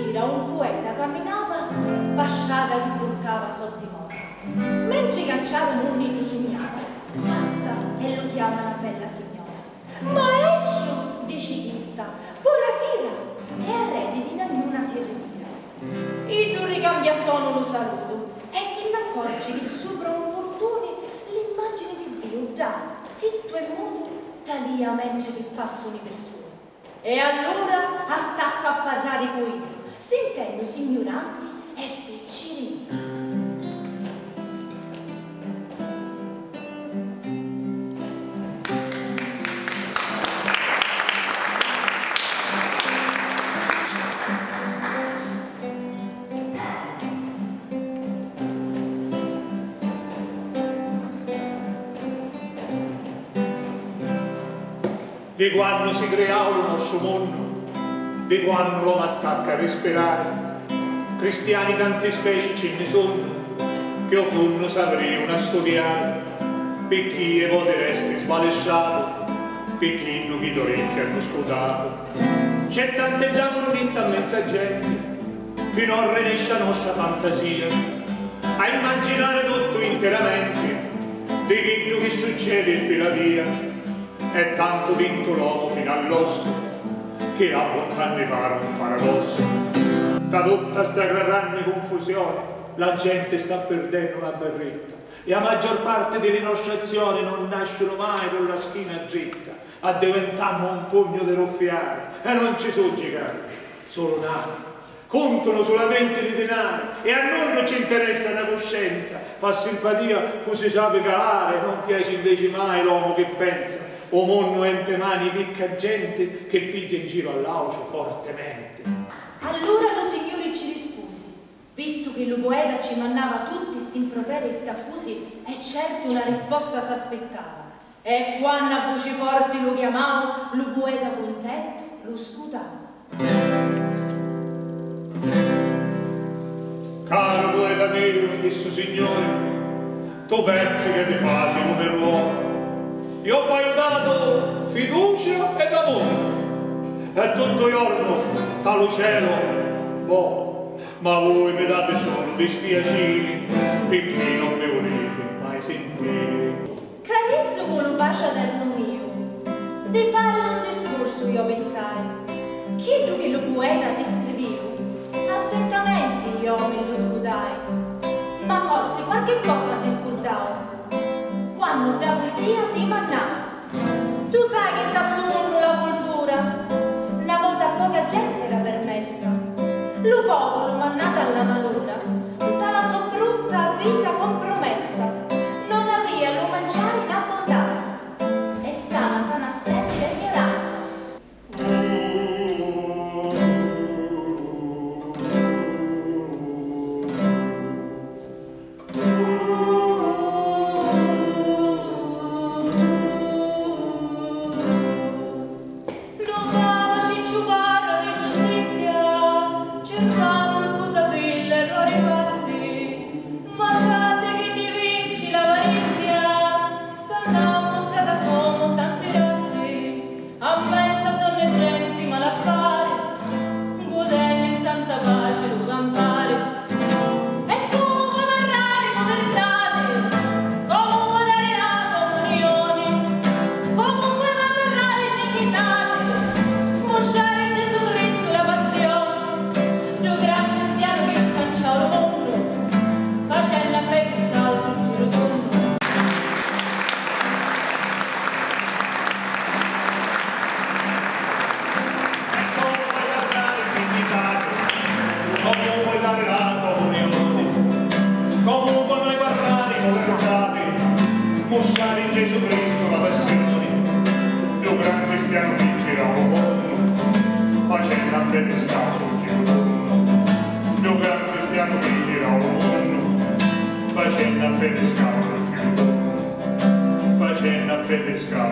sera un poeta camminava, pasciata che portava soldi morti. Mentre canciava un monito sognava, passa e lo chiama una bella signora. Maestro, dice chista, buonasera, e arredi di ognuna si ritira. Il due ricambia a tono lo saluto e si accorge che sopra un portone l'immagine di Dio dà, zitto e muto, talia mentre che passano le persone. E allora attacca a parlare con io, sentendosi ignoranti e piccirini. Di quando si crea il nostro mondo, di quando l'uomo attacca a respirare, cristiani tante specie ce ne sono, che o fondo sapremo a studiare, per chi e voi resti sbalesciato, per chi non vi d'orecchie hanno scodato. C'è tante già cornizza a mezza gente, che non riesce a nostra fantasia, a immaginare tutto interamente, di quello che succede per la via. È tanto dentro l'uomo fino all'osso che la bontà ne pare un paradosso. Da tutta sta grande confusione la gente sta perdendo la berretta e la maggior parte delle nostre azioni non nascono mai con la schiena dritta, a diventare un pugno di ruffiani e non ci sono giocati, solo nati. Contano solamente i denari e a noi non ci interessa la coscienza, fa simpatia così sape calare, non piace invece mai l'uomo che pensa. O monno ente mani picca gente che piglia in giro all'aucio fortemente. Allora lo signore ci rispose, visto che lo poeta ci mandava tutti sti improperi e staffusi, e certo una risposta s'aspettava. E quando a voce forte lo chiamavo, lo poeta contento lo scutava. Caro poeta mio, mi disse signore, tu pensi che ti faccio come ruolo? Io poi ho dato fiducia ed amore, e tutto giorno dal cielo, boh, ma voi mi date solo dispiaceri, perché non mi volete mai sentire. Carissimo lo bacia eterno mio, di fare un discorso io pensai, chiedo che lo poeta ti scrivevo, attentamente io me lo scudai, ma forse qualche cosa si scordava. Quando da poesia ti mandava, tu sai che da solo la cultura, una volta poca gente era permessa, lo popolo mannato alla malora, dalla sua brutta vita compromessa, non aveva lo mangiare in abbondanza, e stava in una splendida ignoranza. Facendo a pedescare